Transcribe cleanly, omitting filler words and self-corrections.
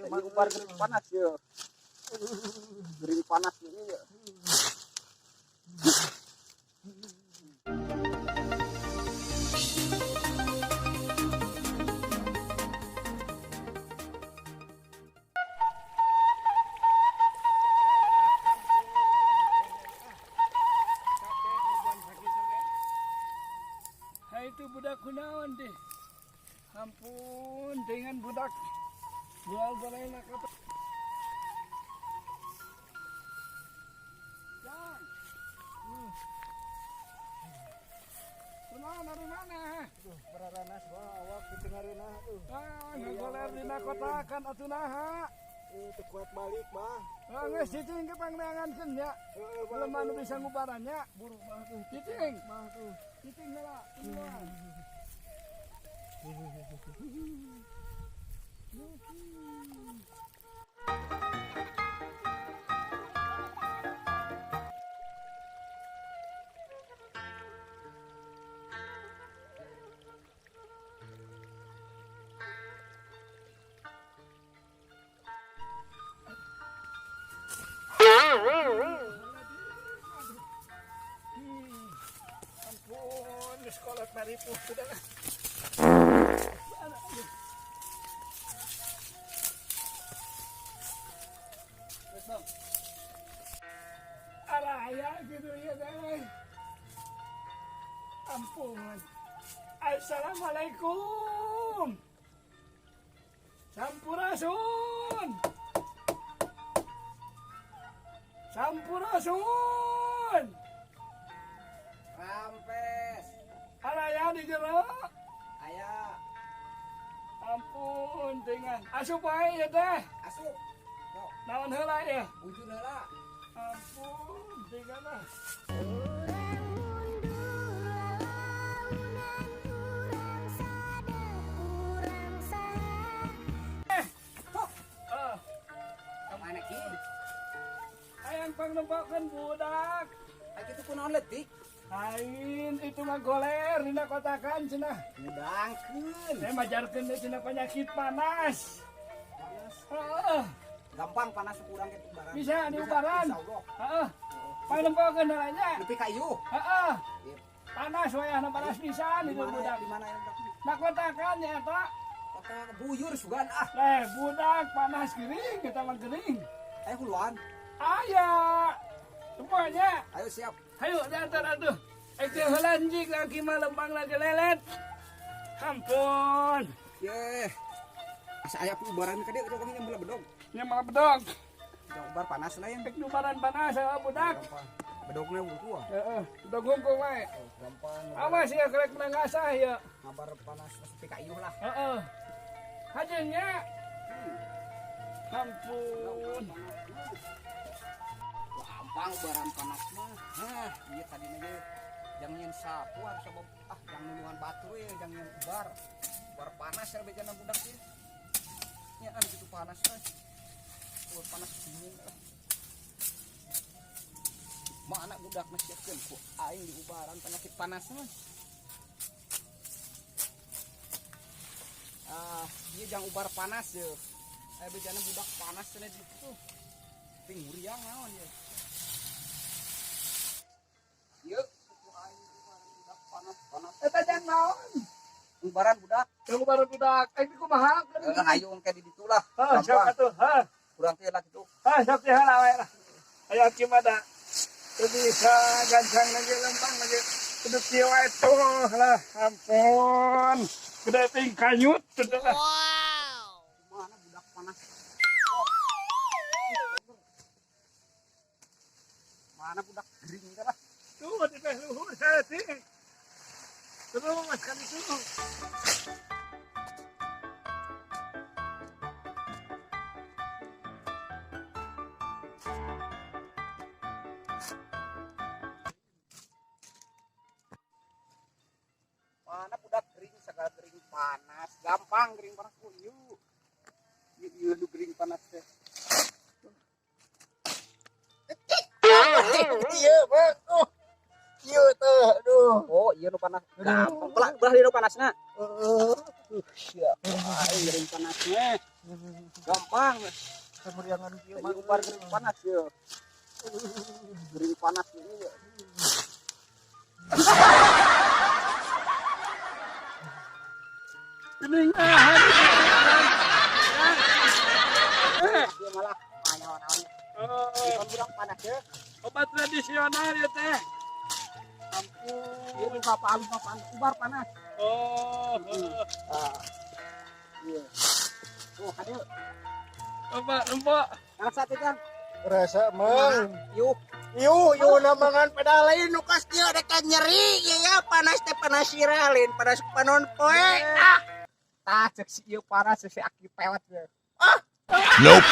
Ubar gering panas ya. Gering panas ini ya. Itu budak kunaon deh. Ampun dengan budak jual barang nak apa? Jang. Kemana dari mana? Beraranas awak didengarina tuh. Ngagoler dina kota kan atuh naha. Itu kuat balik mah. Geus cicing ke pangdangankeun nya. Belum anu bisa ngubarannya. Buruk mah tuh. Cicing mah tuh. Cicing heula. Ampun, sekolah maripuh sudah. Alah ya gitu ya guys. Ampun. Assalamualaikum. Sampurasun. Sampurasun. Rampes. Alah ya di jero. Aya. Ampun dengan asup wae ya teh. Asup. Naon heula ya? Wujud heula. Ampun dengan ah. Mana ki? Ayang pangnembakeun budak. Aki itu kunaon leutik? Lain itu mah goler dina kotakan cenah. Udangkeun. Saya majarkeun deui cenah penyakit panas. Panas. Gampang panas kurang ke ubaran. Bisa diubaran. Insyaallah. Heeh. Pangnembakeun nya. Lebih kayu. Heeh. Panas wayahna panas pisan itu budak. Di mana ya budak? Na kotakan ya eta. Kota buyur sugan ah. Budak panas gering kita mah gering. Ayo huluan. Aya. Semuanya. Ayo siap. Hayu diantar atuh. Eke heula anjing lagi mah lempang lagi lelet. Ampun. Ye. Asa aya ubaran ka dieu kami nyambel bedog. Nya malah bedog. Ubar panas lain. Tek nubaran panas ya budak. Bedogna udah tua. Heeh, bedog hungkung wae. Gampang. Awas ya krek menangasah ya. Ngabar panas seperti kayu lah. Heeh. Hajengnya. Ampun. Gampang ubaran panas mah. Hah, ieu tadi ge jangan nyen sapuan sabab jangan nunuan batu ya jangan ubar. Ubar panas ya bejana budak ieu. Nya gitu panas teh. Ubar panas bingung lah. Mana budak mah siapkeun ku aing di ubaran penyakit panas mah. Ieu jangan ubar panas ya. Aya bejana budak panas cenah di situ. Ping muriang naon ya. Ieu ku aing di ubaran budak panas. Eta jang naon? Ubaran budak. Yang ubaran budak. Iki kumaha? Ayo engke di ditu lah. Sok atuh. Kurang teh lah kitu. Sok teh heula wae lah. Aya kimada. Teu bisa gancang lagi lempang lagi. Kudu kieu wae tuh lah. Ampun. Gede ting kanyut teh lah. Mana budak panas. Mana budak gering teh lah. Tuh di teh luhur saya ting. Terus kan itu. Mana budak gering sagala gering panas. Gampang gering panas ku ieu. Ieu gering panas teh. Ieu mah. Ieu teh aduh. Oh, ieu nu panas. Gampang belah di nu panasna. Siap. Gering panasnya. Gampang. Kemeriangan kieu Lagi ubar gering panas ya. Gering panas ini. Ya. Gening Dia malah naon-naon. Bukan bilang panas ya. obat tradisional ya teh. Ini bapak ubar panas. Oh, Iya. Oh, hadir. obat empok. Yang satu kan. rasa mah. Yuk. Yuk namangan pedalain nu kas kieu ada kan nyeri ya panas teh panas siralin panas panon poe. Tah cek si ieu panas si aki pewat ya. Nope.